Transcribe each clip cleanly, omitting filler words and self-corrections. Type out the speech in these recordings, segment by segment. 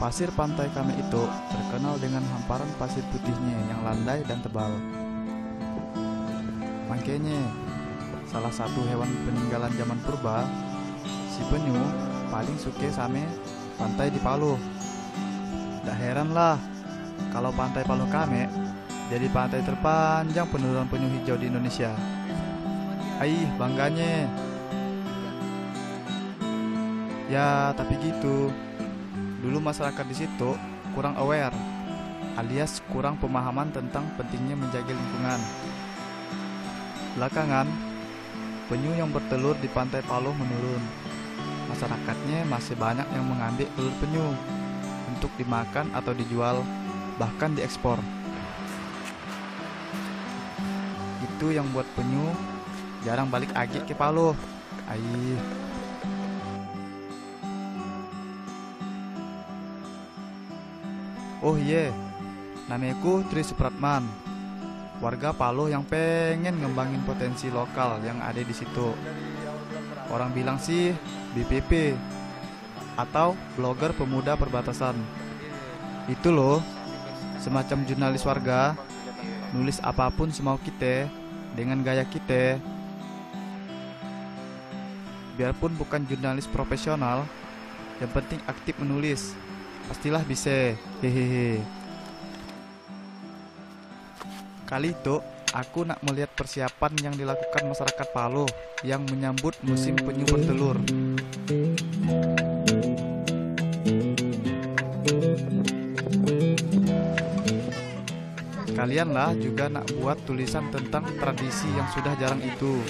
Pasir pantai kami itu terkenal dengan hamparan pasir putihnya yang landai dan tebal. Makanya, salah satu hewan peninggalan zaman purba, si penyu paling suka sama pantai di Paluh. Tak heran lah kalau pantai Paluh kami jadi pantai terpanjang penurunan penyu hijau di Indonesia. Aih, bangganya. Ya, tapi gitu. Dulu masyarakat di situ kurang aware, alias kurang pemahaman tentang pentingnya menjaga lingkungan. Belakangan, penyu yang bertelur di pantai Paluh menurun. Masyarakatnya masih banyak yang mengambil telur penyu untuk dimakan atau dijual, bahkan diekspor. Itu yang buat penyu jarang balik lagi ke Paluh. Aih. Oh iya, namaku Tri Supratman, warga Paluh yang pengen ngembangin potensi lokal yang ada di situ. Orang bilang sih BPP atau blogger pemuda perbatasan. Itu loh, semacam jurnalis warga, nulis apapun semau kita dengan gaya kita. Biarpun bukan jurnalis profesional, yang penting aktif menulis. Pastilah bisa. Hehehe. Kali itu aku nak melihat persiapan yang dilakukan masyarakat Paluh yang menyambut musim penyu bertelur. Kalianlah juga nak buat tulisan tentang tradisi yang sudah jarang itu.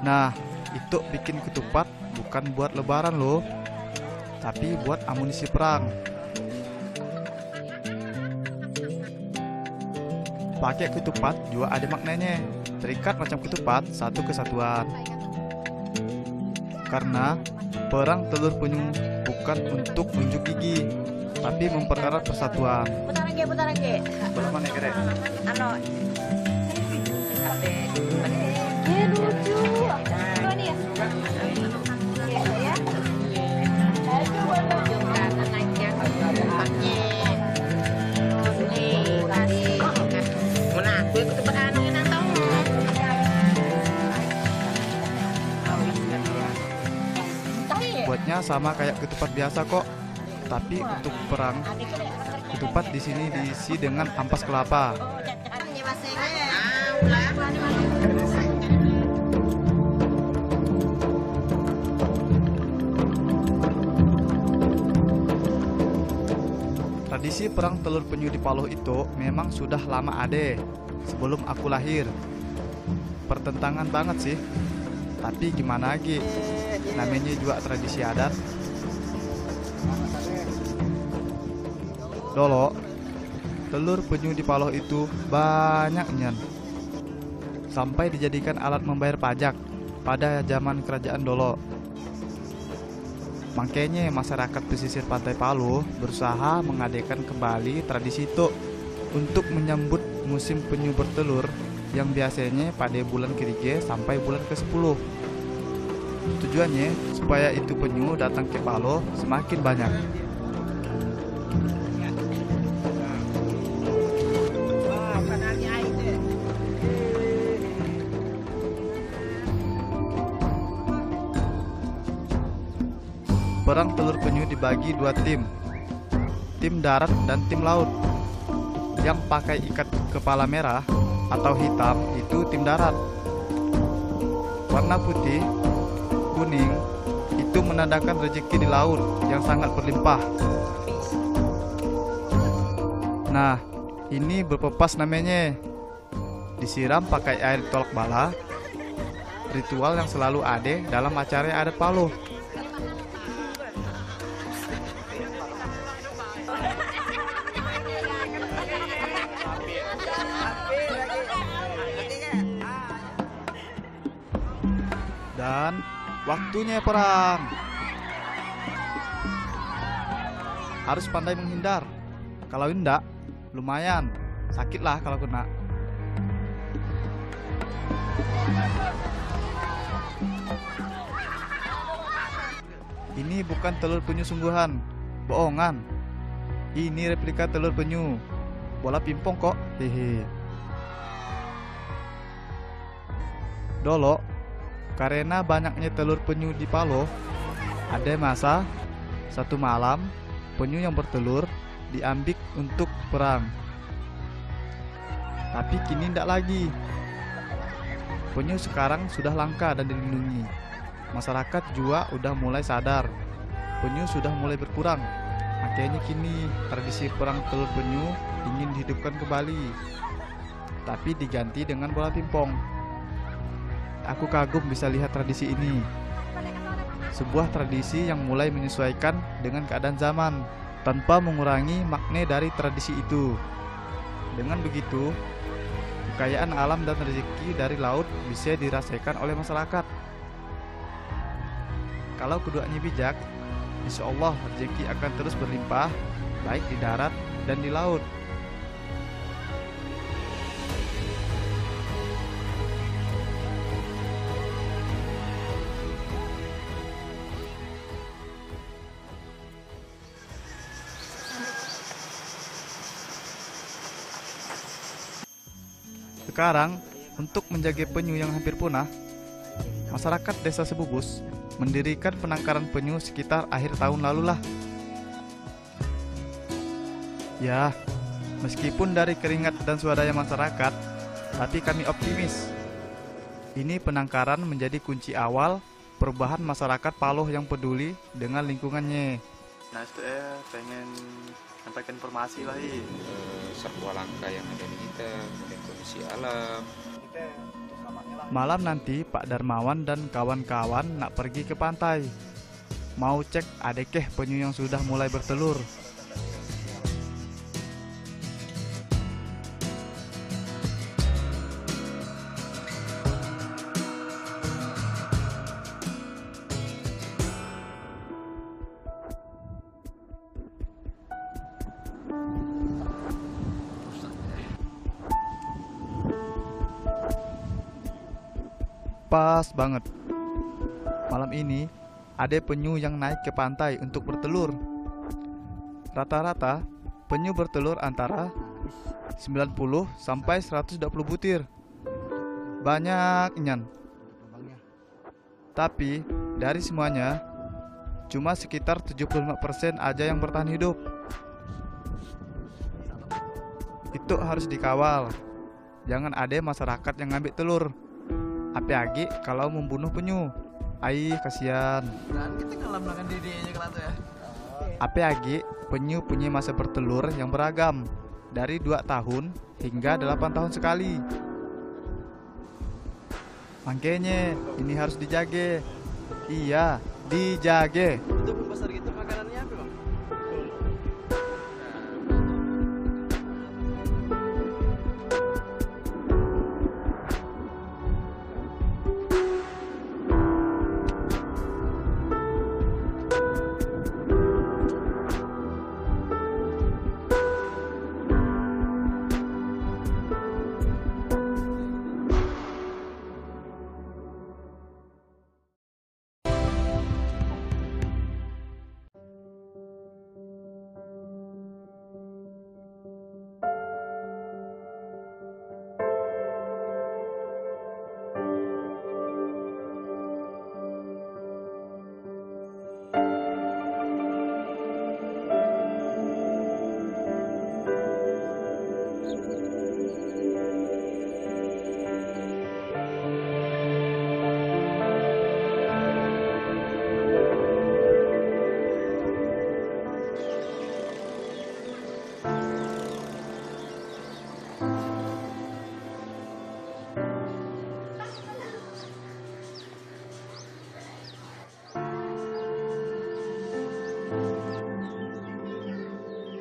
Nah, itu bikin ketupat bukan buat lebaran loh, tapi buat amunisi perang. Pakai ketupat juga ada maknanya, terikat macam ketupat, satu kesatuan. Karena perang telur penyu bukan untuk unjuk gigi, tapi mempererat persatuan. Putar lagi. Belum mana kira? Ano? Lucu. Ini ya. Ya. Buatnya sama kayak ketupat biasa kok, tapi untuk perang ketupat di sini diisi dengan ampas kelapa. Tradisi perang telur penyu di Paluh itu memang sudah lama ada, sebelum aku lahir. Pertentangan banget sih, tapi gimana lagi, namanya juga tradisi adat. Dolo, telur penyu di Paluh itu banyak nyen, sampai dijadikan alat membayar pajak pada zaman kerajaan Dolo. Makanya masyarakat pesisir pantai Paluh berusaha mengadakan kembali tradisi itu untuk menyambut musim penyu bertelur yang biasanya pada bulan ke-3 sampai bulan ke-10. Tujuannya supaya itu penyu datang ke Paluh semakin banyak. Perang telur penyu dibagi dua tim darat dan tim laut. Yang pakai ikat kepala merah atau hitam itu tim darat. Warna putih, kuning itu menandakan rezeki di laut yang sangat berlimpah. Nah, ini berpepas namanya. Disiram pakai air tolak bala. Ritual yang selalu ada dalam acara adat Paluh. Dan waktunya perang. Harus pandai menghindar. Kalau enggak, lumayan sakitlah kalau kena. Ini bukan telur penyu sungguhan, bohongan. Ini replika telur penyu. Bola pimpong kok, hehe. Dolo, karena banyaknya telur penyu di Paloh, ada masa satu malam penyu yang bertelur diambil untuk perang. Tapi kini tidak lagi. Penyu sekarang sudah langka dan dilindungi. Masyarakat juga udah mulai sadar penyu sudah mulai berkurang. Makanya kini tradisi perang telur penyu ingin dihidupkan kembali, tapi diganti dengan bola pimpong. Aku kagum bisa lihat tradisi ini. Sebuah tradisi yang mulai menyesuaikan dengan keadaan zaman tanpa mengurangi makna dari tradisi itu. Dengan begitu, kekayaan alam dan rezeki dari laut bisa dirasakan oleh masyarakat. Kalau keduanya bijak, insya Allah rezeki akan terus berlimpah, baik di darat dan di laut. Sekarang, untuk menjaga penyu yang hampir punah, masyarakat desa Sebubus mendirikan penangkaran penyu sekitar akhir tahun lalu lah. Ya, meskipun dari keringat dan swadaya masyarakat, tapi kami optimis. Ini penangkaran menjadi kunci awal perubahan masyarakat Paloh yang peduli dengan lingkungannya. Nah, itu pengen sampaikan informasi lah Satwa langka yang ada di kita, kemudian kondisi alam. Malam nanti Pak Darmawan dan kawan-kawan nak pergi ke pantai. Mau cek adekeh penyu yang sudah mulai bertelur. Pas banget. Malam ini ada penyu yang naik ke pantai untuk bertelur. Rata-rata penyu bertelur antara 90 sampai 120 butir. Banyak nyan. Tapi dari semuanya cuma sekitar 75% aja yang bertahan hidup. Itu harus dikawal. Jangan ada masyarakat yang ngambil telur. Apalagi kalau membunuh penyu. Aih, kasihan. Apalagi penyu punya masa bertelur yang beragam, dari 2 tahun hingga 8 tahun sekali. Makanya ini harus dijaga. Iya, dijaga. Untuk membesar gitu makanannya apa, Bang?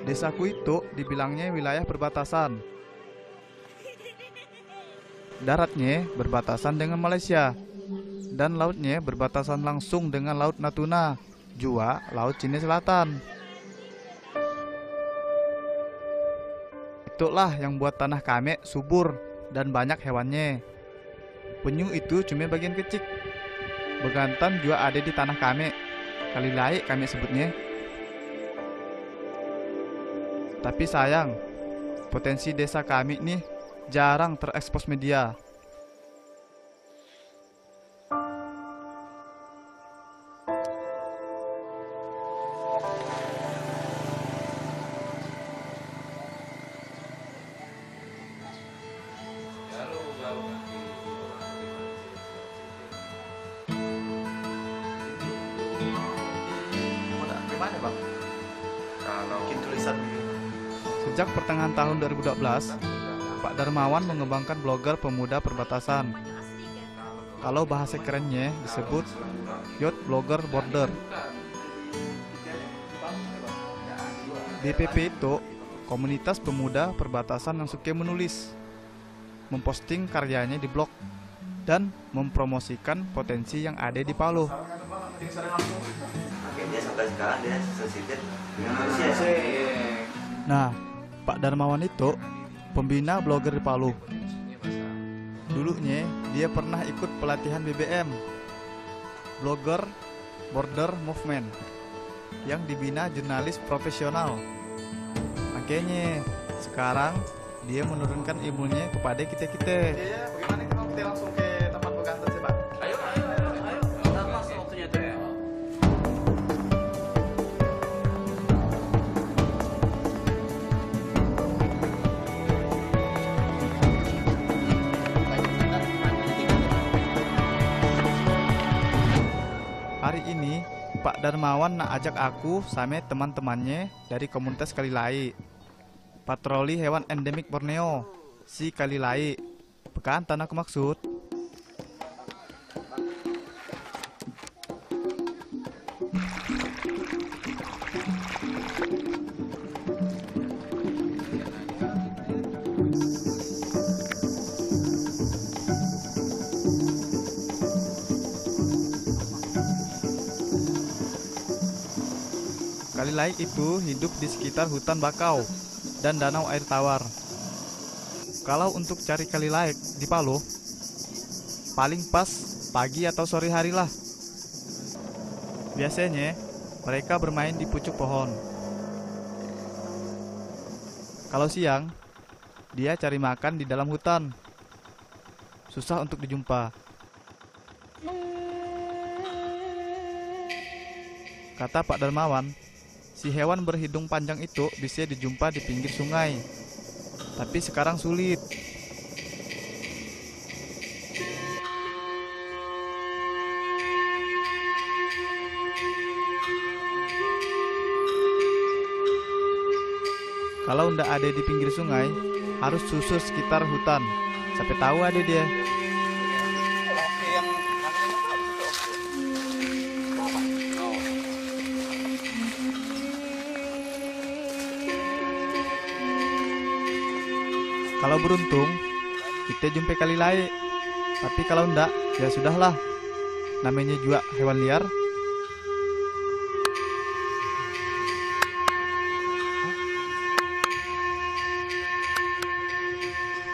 Desaku itu dibilangnya wilayah perbatasan. Daratnya berbatasan dengan Malaysia, dan lautnya berbatasan langsung dengan Laut Natuna, juga Laut Cina Selatan. Itulah yang buat tanah kami subur dan banyak hewannya. Penyu itu cuma bagian kecil. Bekantan juga ada di tanah kami. Kalilaik kami sebutnya. Tapi sayang, potensi desa kami nih jarang terekspos media. Gimana bang? Kalau Bikin tulisan begini. Sejak pertengahan tahun 2012, Pak Darmawan mengembangkan blogger pemuda perbatasan. Kalau bahasa kerennya disebut Youth Blogger Border. BPP itu komunitas pemuda perbatasan yang suka menulis, memposting karyanya di blog, dan mempromosikan potensi yang ada di Palu. Dia sampai sekarang dia sensitif dengan manusia. Nah, Pak Darmawan itu pembina blogger di Palu. Dulunya dia pernah ikut pelatihan BBM, Blogger Border Movement, yang dibina jurnalis profesional. Makanya sekarang dia menurunkan ilmunya kepada kita-kita. Iya, bagaimana kalau kita langsung ke tempat bekantan sih pak? Ayo. Pas waktunya tuh ya. Hari ini Pak Darmawan nak ajak aku sama teman-temannya dari komunitas Kalilaik patroli hewan endemik Borneo, si Kalilaik. Bukan tanah aku maksud. Kalilaik itu hidup di sekitar hutan bakau dan danau air tawar. Kalau untuk cari kalilaik di Palu, paling pas pagi atau sore hari lah. Biasanya mereka bermain di pucuk pohon. Kalau siang, dia cari makan di dalam hutan. Susah untuk dijumpa. Kata Pak Darmawan, si hewan berhidung panjang itu bisa dijumpa di pinggir sungai. Tapi sekarang sulit. Kalau ndak ada di pinggir sungai, harus susur sekitar hutan. Sampai tahu ada dia. Oke, yang Kalau beruntung, kita jumpa kalilaik. Tapi kalau ndak, ya sudahlah. Namanya juga hewan liar.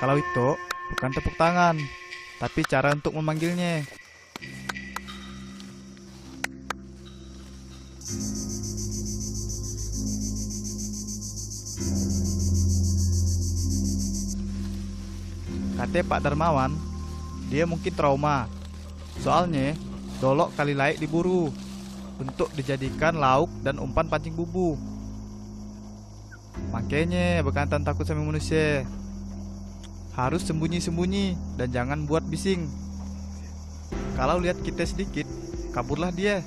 Kalau itu bukan tepuk tangan, tapi cara untuk memanggilnya. Kata Pak Darmawan, dia mungkin trauma. Soalnya, dolok kalilaik diburu untuk dijadikan lauk dan umpan pancing bubu. Makanya bekantan takut sama manusia. Harus sembunyi-sembunyi dan jangan buat bising. Kalau lihat kita sedikit, kaburlah dia.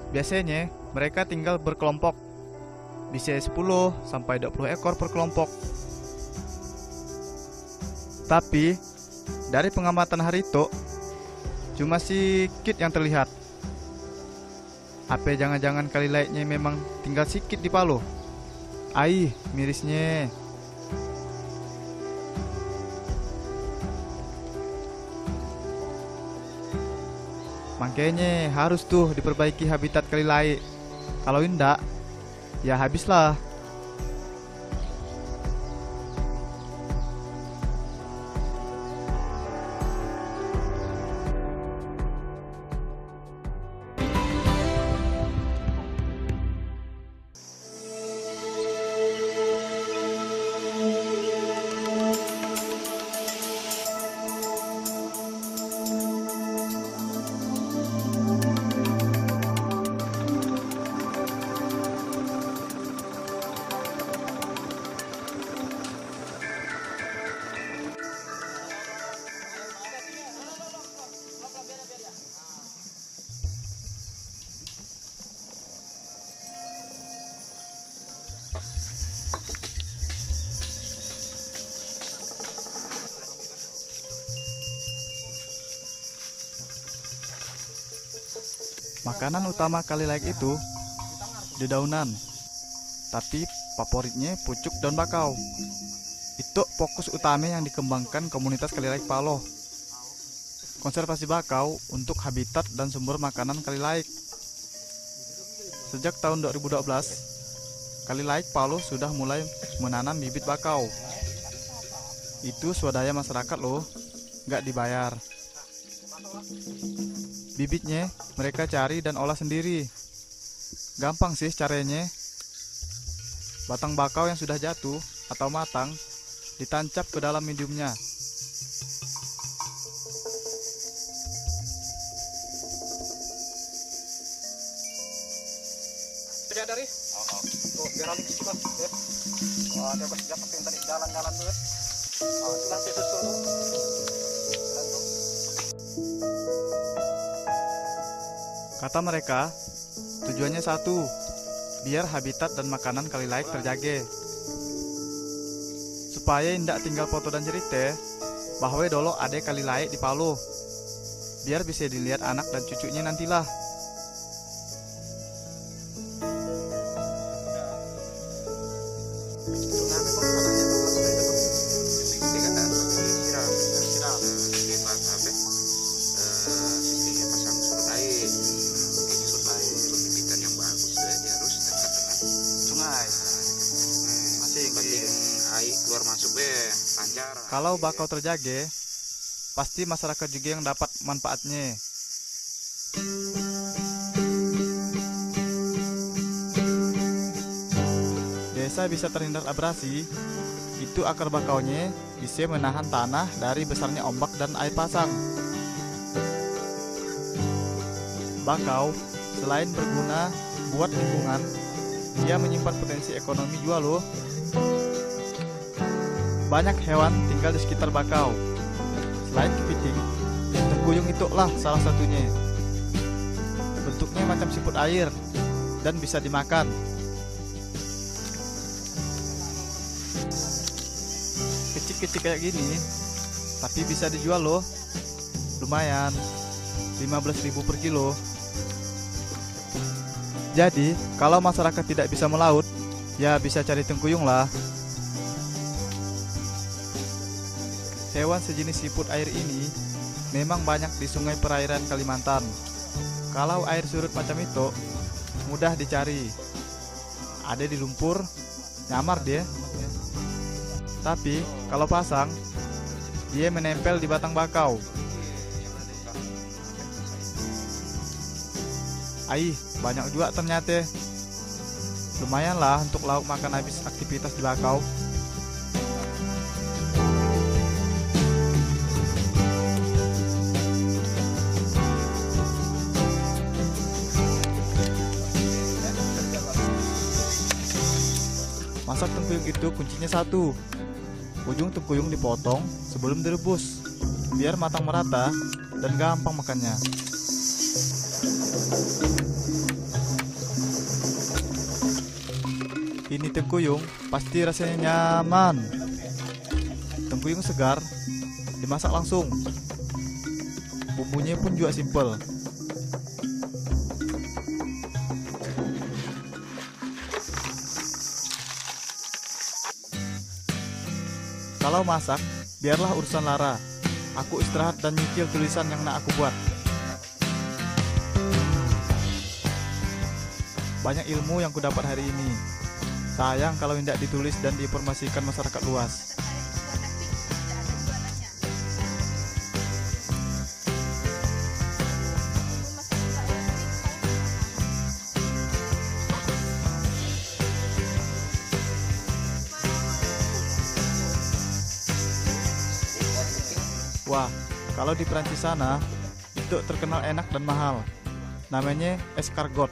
Biasanya mereka tinggal berkelompok, bisa 10 sampai 20 ekor per kelompok. Tapi dari pengamatan hari itu cuma sedikit yang terlihat. Apa jangan-jangan kalilaiknya memang tinggal sedikit di Palu? Mirisnya. Makanya harus tuh diperbaiki habitat kelilai. Kalau indak, ya habislah. Makanan utama kalilaik itu dedaunan, tapi favoritnya pucuk daun bakau. Itu fokus utama yang dikembangkan komunitas kalilaik Paloh. Konservasi bakau untuk habitat dan sumber makanan kalilaik. Sejak tahun 2012, kalilaik Paloh sudah mulai menanam bibit bakau. Itu swadaya masyarakat loh, nggak dibayar. Bibitnya mereka cari dan olah sendiri. Gampang sih caranya. Batang bakau yang sudah jatuh atau matang ditancap ke dalam mediumnya. Dari tuh biar alik sih bang ya. Wah dia pas dapat yang tadi jalan-jalan tuh. Nanti susul tuh. Kata mereka, tujuannya satu, biar habitat dan makanan kalilaik terjaga. Supaya indak tinggal foto dan cerita bahwa dulu ada kalilaik di Paloh. Biar bisa dilihat anak dan cucunya nantilah. Kalau bakau terjaga, pasti masyarakat juga yang dapat manfaatnya. Desa bisa terhindar abrasi, itu akar bakaunya bisa menahan tanah dari besarnya ombak dan air pasang. Bakau selain berguna buat lingkungan, dia menyimpan potensi ekonomi juga loh. Banyak hewan tinggal di sekitar bakau. Selain kepiting, tengkuyung itulah salah satunya. Bentuknya macam siput air dan bisa dimakan. Kecil-kecil kayak gini, tapi bisa dijual loh. Lumayan, 15.000 per kilo. Jadi, kalau masyarakat tidak bisa melaut, ya bisa cari tengkuyung lah. Hewan sejenis siput air ini memang banyak di sungai perairan Kalimantan. Kalau air surut macam itu, mudah dicari. Ada di lumpur, nyamar dia. Tapi kalau pasang, dia menempel di batang bakau. Banyak juga ternyata. Lumayan lah untuk lauk makan habis aktivitas di bakau. Masak tengkuyung itu kuncinya satu. Ujung tengkuyung dipotong sebelum direbus, biar matang merata dan gampang makannya. Ini tengkuyung pasti rasanya nyaman. Tengkuyung segar dimasak langsung. Bumbunya pun juga simpel. Kalau masak, biarlah urusan Lara. Aku istirahat dan nyicil tulisan yang nak aku buat. banyak ilmu yang kudapat hari ini. Sayang kalau tidak ditulis dan diinformasikan masyarakat luas. Wah, kalau di Prancis sana, itu terkenal enak dan mahal. Namanya escargot.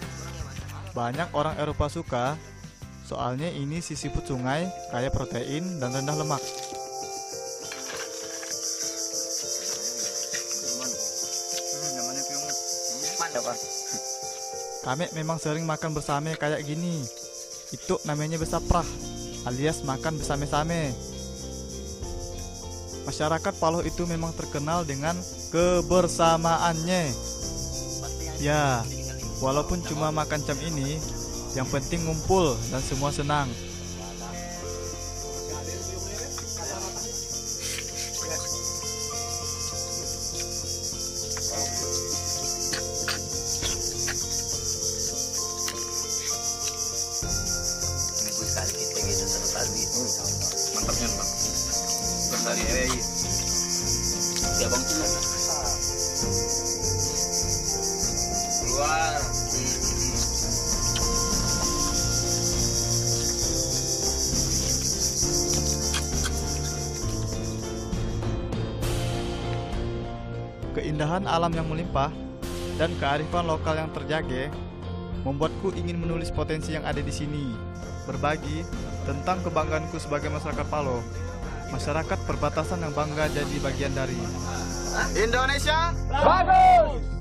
Banyak orang Eropa suka, soalnya ini seafood sungai, kaya protein dan rendah lemak. Kami memang sering makan bersama kayak gini. Itu namanya besaprah, alias makan bersame-same. Masyarakat Paloh itu memang terkenal dengan kebersamaannya. Ya, walaupun cuma makan jam ini, yang penting ngumpul dan semua senang. Minggu sekali kita gitu terus tadi. Mantapnya bang. Dari RI. Ya bang tuh lagi. Keluar. Keindahan alam yang melimpah dan kearifan lokal yang terjaga membuatku ingin menulis potensi yang ada di sini, berbagi tentang kebanggaanku sebagai masyarakat Paloh, masyarakat perbatasan yang bangga jadi bagian dari Indonesia bagus.